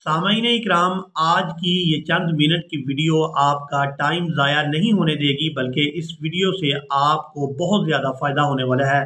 سامعین اکرام، آج کی یہ چند منٹ کی ویڈیو آپ کا ٹائم ضائع نہیں ہونے دے گی، بلکہ اس ویڈیو سے آپ کو بہت زیادہ فائدہ ہونے والا ہے،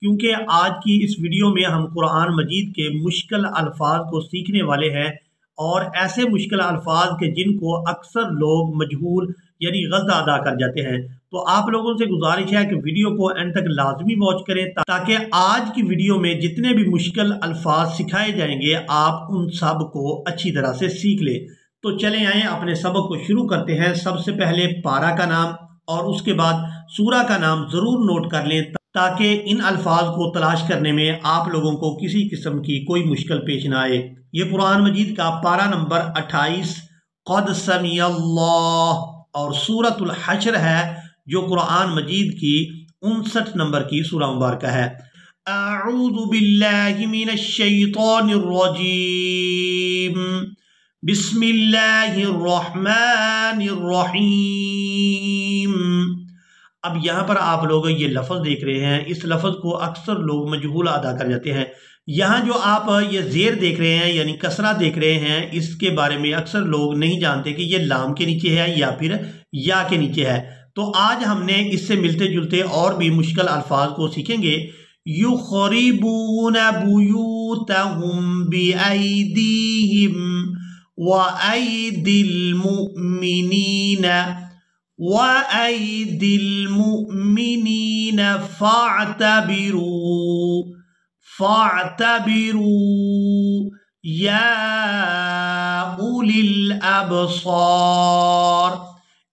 کیونکہ آج کی اس ویڈیو میں ہم قرآن مجید کے مشکل الفاظ کو سیکھنے والے ہیں، اور ایسے مشکل الفاظ کے جن کو اکثر لوگ مجہول یعنی غلط ادا کر جاتے ہیں۔ تو آپ لوگوں سے گزارش ہے کہ ویڈیو کو اینڈ تک لازمی واچ کریں، تاکہ آج کی ویڈیو میں جتنے بھی مشکل الفاظ سکھائے جائیں گے آپ ان سب کو اچھی طرح سے سیکھ لیں۔ تو چلیں آئیں اپنے سبق کو شروع کرتے ہیں۔ سب سے پہلے پارہ کا نام اور اس کے بعد سورہ کا نام ضرور نوٹ کر لیں، تاکہ ان الفاظ کو تلاش کرنے میں آپ لوگوں کو کسی قسم کی کوئی مشکل پیش نہ آئے۔ یہ قرآن مجید کا پارہ نمبر 28 قد سمع اللہ اور سورۃ الحشر ہے، جو قرآن مجید کی 59 نمبر کی سورہ مبارکہ ہے۔ اعوذ باللہ من الشیطان الرجیم، بسم اللہ الرحمن الرحیم۔ اب یہاں پر آپ لوگ یہ لفظ دیکھ رہے ہیں، اس لفظ کو اکثر لوگ مجہول ادا کر جاتے ہیں۔ یہاں جو آپ یہ زیر دیکھ رہے ہیں یعنی کسرہ دیکھ رہے ہیں، اس کے بارے میں اکثر لوگ نہیں جانتے کہ یہ لام کے نیچے ہے یا پھر یا کے نیچے ہے۔ تو آج ہم نے اس سے ملتے جلتے اور بھی مشکل الفاظ کو سیکھیں گے۔ یخربون بیوتہم بأیدیہم وأیدی المؤمنین وأیدی المؤمنین فاعتبروا یا اولی الابصار۔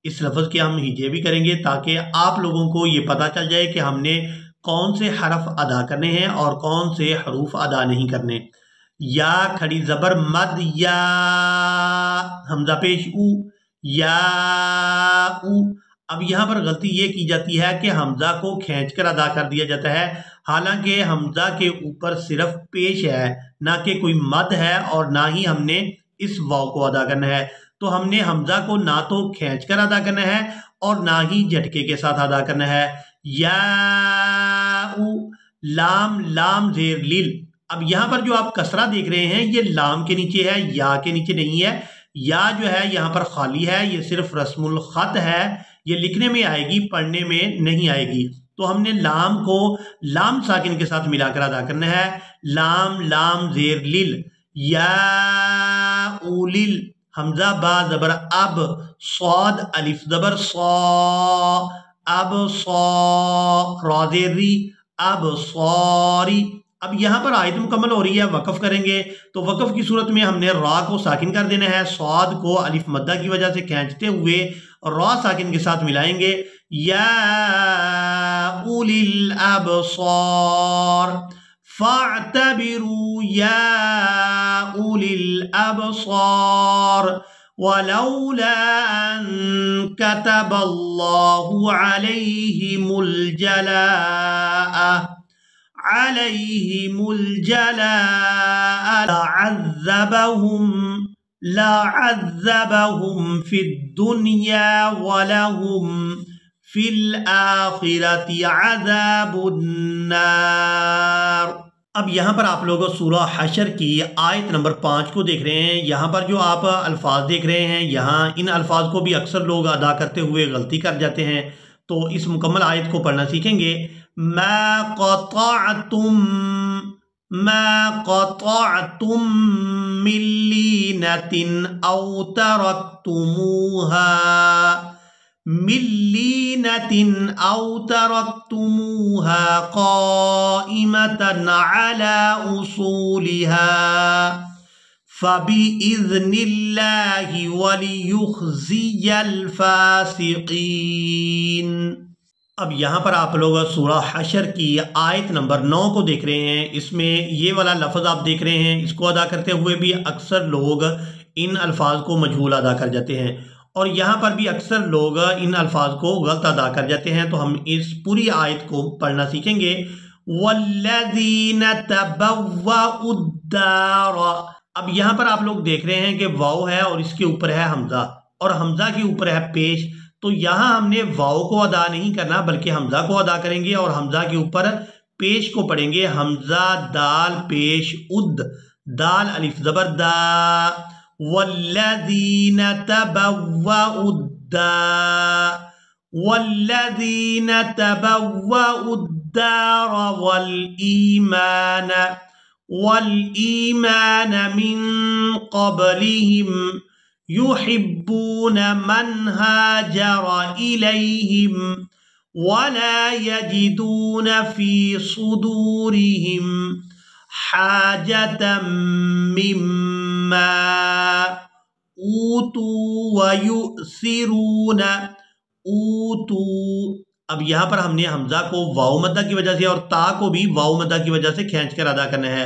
اس لفظ کے ہم ہجے بھی کریں گے تاکہ آپ لوگوں کو یہ پتہ چل جائے کہ ہم نے کون سے حرف ادا کرنے ہیں اور کون سے حروف ادا نہیں کرنے۔ یا کھڑی زبر مد، یا حمزہ پیش او، یا او۔ اب یہاں پر غلطی یہ کی جاتی ہے کہ حمزہ کو کھینچ کر ادا کر دیا جاتا ہے، حالانکہ حمزہ کے اوپر صرف پیش ہے، نہ کہ کوئی مد ہے اور نہ ہی ہم نے اس واو کو ادا کرنا ہے۔ تو ہم نے حمزہ کو نہ تو کھینچ کر ادا کرنا ہے اور نہ ہی جھٹکے کے ساتھ ادا کرنا ہے۔ یا او، لام لام زیر لیل۔ اب یہاں پر جو آپ کسرہ دیکھ رہے ہیں یہ لام کے نیچے ہے، یا کے نیچے نہیں ہے۔ یا جو ہے یہاں پر خالی ہے، یہ صرف رسم الخط ہے، یہ لکھنے میں آئے گی، پڑھنے میں نہیں آئے گی۔ تو ہم نے لام کو لام ساکن کے ساتھ ملا کر ادا کرنا ہے۔ لام لام زیر لیل، یا اولیل، حمزہ با زبر اب، صاد الف زبر صا، اب صا، را زیر ری، اب صاری۔ اب یہاں پر آیت مکمل ہو رہی ہے، وقف کریں گے تو وقف کی صورت میں ہم نے را کو ساکن کر دینا ہے، صاد کو الف مدہ کی وجہ سے کھینچتے ہوئے را ساکن کے ساتھ ملائیں گے۔ یا اولی الابصار فاعتبروا یا اولی الابصار ولولا ان كتب الله عليهم الجلاء لعذبهم في الدنيا ولهم في الآخرة عذاب النار۔ اب یہاں پر آپ لوگ سورہ حشر کی آیت نمبر 5 کو دیکھ رہے ہیں۔ یہاں پر جو آپ الفاظ دیکھ رہے ہیں، یہاں ان الفاظ کو بھی اکثر لوگ ادا کرتے ہوئے غلطی کر جاتے ہیں، تو اس مکمل آیت کو پڑھنا سیکھیں گے۔ ما قطعتم من لینۃ او ترکتموها قائمة على اصولها فبإذن الله وليخزي الفاسقين۔ اب یہاں پر آپ لوگ سورہ حشر کی آیت نمبر 9 کو دیکھ رہے ہیں۔ اس میں یہ والا لفظ آپ دیکھ رہے ہیں، اس کو ادا کرتے ہوئے بھی اکثر لوگ ان الفاظ کو مجہول ادا کر جاتے ہیں، اور یہاں پر بھی اکثر لوگ ان الفاظ کو غلط ادا کر جاتے ہیں۔ تو ہم اس پوری آیت کو پڑھنا سیکھیں گے۔ وَالَّذِينَ تَبَوَّأُوا الدَّارَ۔ اب یہاں پر آپ لوگ دیکھ رہے ہیں کہ واو ہے اور اس کے اوپر ہے حمزہ، اور حمزہ کے اوپر ہے پیش۔ تو یہاں ہم نے واو کو ادا نہیں کرنا بلکہ حمزہ کو ادا کریں گے، اور حمزہ کے اوپر پیش کو پڑھیں گے، حمزہ دال پیش اد، دال الف زبر دا، والذین تبوأوا الدار والذین تبوأوا الدار والإيمان من قبلهم يحبون من هاجر إليهم ولا يجدون في صدورهم حاجة مما أوتوا ويؤثرون اب یہاں پر ہم نے حمزہ کو واو مدہ کی وجہ سے اور تا کو بھی واو مدہ کی وجہ سے کھینچ کر ادا کرنا ہے،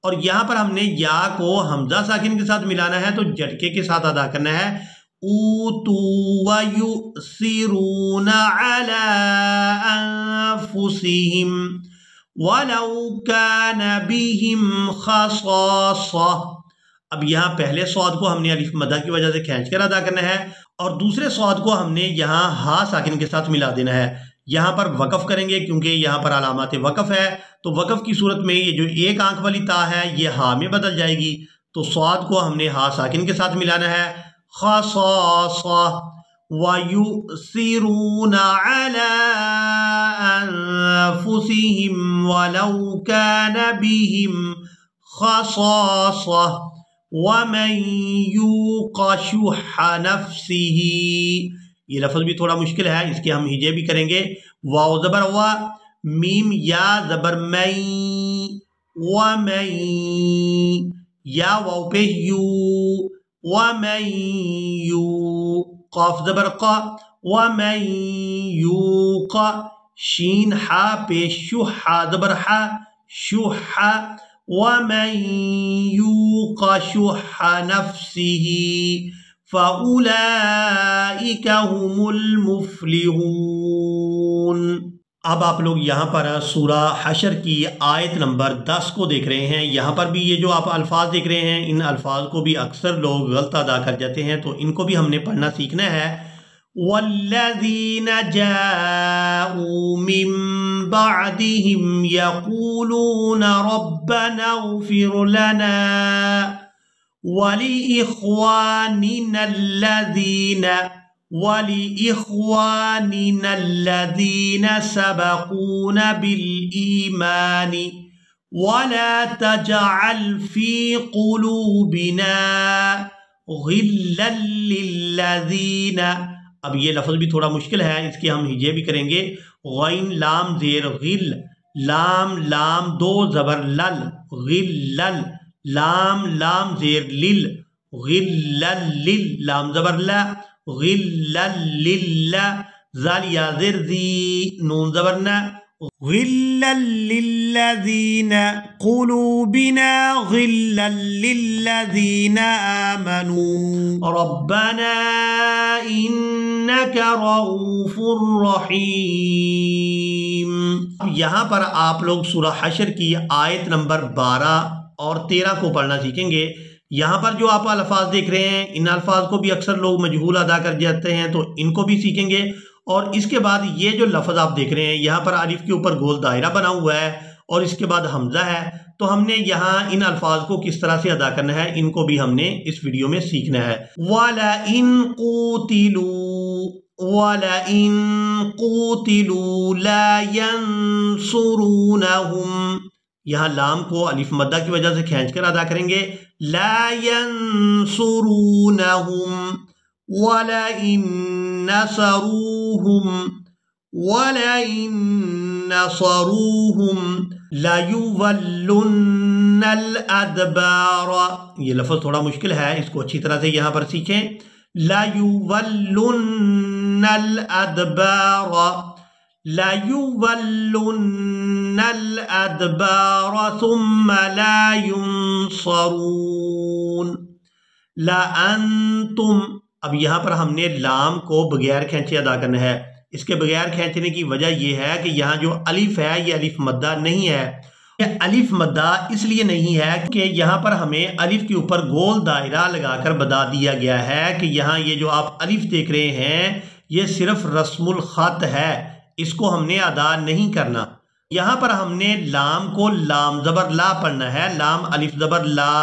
اور یہاں پر ہم نے یا کو حمزہ ساکن کے ساتھ ملانا ہے تو جھٹکے کے ساتھ ادا کرنا ہے، اوتو ویؤثرون علی انفسہم ولو کان بہم خصاصہ۔ اب یہاں پہلے صاد کو ہم نے الف مدہ کی وجہ سے کھینچ کر ادا کرنا ہے اور دوسرے صاد کو ہم نے یہاں ہا ساکن کے ساتھ ملا دینا ہے۔ یہاں پر وقف کریں گے کیونکہ یہاں پر علامات وقف ہے، تو وقف کی صورت میں یہ جو ایک آنکھ والی تا ہے یہ ہا میں بدل جائے گی، تو صاد کو ہم نے ہا ساکن کے ساتھ ملانا ہے، خصاصہ وَيُؤْثِرُونَ عَلَىٰ أَنفُسِهِمْ وَلَوْ كَانَ بِهِمْ خَصَاصَةٌ وَمَن يُوقَ شُحَّ نَفْسِهِ۔ یہ لفظ بھی تھوڑا مشکل ہے، اس کے ہم ہجے بھی کریں گے، واو زبر وا، میم یا زبر مئی، وَمَن یا واو پہ یو، وَمَن یو، قاف زبر قا، وَمَن یوق، شین حا پہ شح زبر حا، شح، وَمَن يُوقَ شُحَّ نَفْسِهِ فَأُولَئِكَ هُمُ الْمُفْلِحُونَ۔ اب آپ لوگ یہاں پر سورہ حشر کی آیت نمبر 10 کو دیکھ رہے ہیں، یہاں پر بھی یہ جو آپ الفاظ دیکھ رہے ہیں ان الفاظ کو بھی اکثر لوگ غلط ادا کر جاتے ہیں، تو ان کو بھی ہم نے پڑھنا سیکھنا ہے۔ وَالَّذِينَ جَاءُوا مِن بَعْدِهِمْ يَقُولُونَ رَبَّنَا اغْفِرْ لَنَا وَلِإِخْوَانِنَا الَّذِينَ سَبَقُونَا بِالْإِيمَانِ وَلَا تَجْعَلْ فِي قُلُوبِنَا غِلًّا لِلَّذِينَ۔ اب یہ لفظ بھی تھوڑا مشکل ہے، اس کے ہم ہجے بھی کریں گے، غین لام زیر غل، لام لام دو زبر لل، غلل، لام لام زیر لل، غلل لل، لام زبر لا، غلل لل، زال یا زر زی، نون زبر نا، غلا للذین قلوبنا غلا للذین آمنوا ربنا انک رؤوف رحیم۔ یہاں پر آپ لوگ سورہ حشر کی آیت نمبر 12 اور 13 کو پڑھنا سیکھیں گے۔ یہاں پر جو آپ الفاظ دیکھ رہے ہیں ان الفاظ کو بھی اکثر لوگ مجہول ادا کر جاتے ہیں، تو ان کو بھی سیکھیں گے، اور اس کے بعد یہ جو لفظ آپ دیکھ رہے ہیں یہاں پر الف کے اوپر گول دائرہ بنا ہوا ہے اور اس کے بعد حمزہ ہے، تو ہم نے یہاں ان الفاظ کو کس طرح سے ادا کرنا ہے ان کو بھی ہم نے اس ویڈیو میں سیکھنا ہے۔ وَلَئِن قُوتِلُوا لَا يَنصُرُونَهُمْ، یہاں لام کو الف مدہ کی وجہ سے کھینچ کر ادا کریں گے، لا ينصرونهم وَلَئِن نَصَرُوهُمْ لَيُوَلُّنَّ الْأَدْبَارَ۔ یہ لفظ تھوڑا مشکل ہے، اس کو اچھی طرح سے یہاں پر سیکھیں، لَيُوَلُّنَّ الْأَدْبَارَ، لَيُوَلُّنَّ الْأَدْبَارَ ثُمَّ لَا يُنصَرُونَ۔ لَأَنْتُمْ، اب یہاں پر ہم نے لام کو بغیر کھینچے ادا کرنا ہے، اس کے بغیر کھینچنے کی وجہ یہ ہے کہ یہاں جو الف ہے یہ الف مدہ نہیں ہے، یہ الف مدہ اس لیے نہیں ہے کہ یہاں پر ہمیں الف کے اوپر گول دائرہ لگا کر بتا دیا گیا ہے کہ یہاں یہ جو آپ الف دیکھ رہے ہیں یہ صرف رسم الخط ہے، اس کو ہم نے ادا نہیں کرنا۔ یہاں پر ہم نے لام کو لام زبر لا پڑھنا ہے، لام الف زبر لا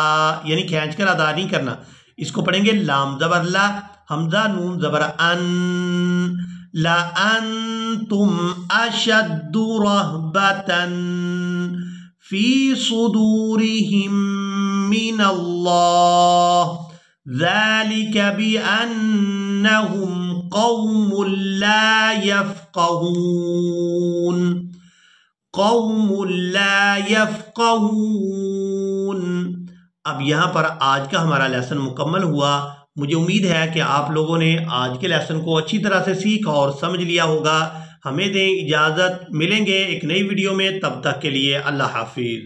یعنی کھینچ کر ادا نہیں کرنا، اس کو پڑھیں گے لام زبر لا، حمزہ نون زبر ان، لَأَنْتُمْ أَشَدُّ رَهْبَةً فِي صُدُورِهِم مِّنَ اللَّهِ ذَلِكَ بِأَنَّهُمْ قَوْمٌ لَا يَفْقَهُونَ، قَوْمٌ لَا يَفْقَهُونَ۔ اب یہاں پر آج کا ہمارا لیسن مکمل ہوا۔ مجھے امید ہے کہ آپ لوگوں نے آج کے لیسن کو اچھی طرح سے سیکھ اور سمجھ لیا ہوگا۔ ہمیں دیں اجازت، ملیں گے ایک نئی ویڈیو میں، تب تک کے لیے اللہ حافظ۔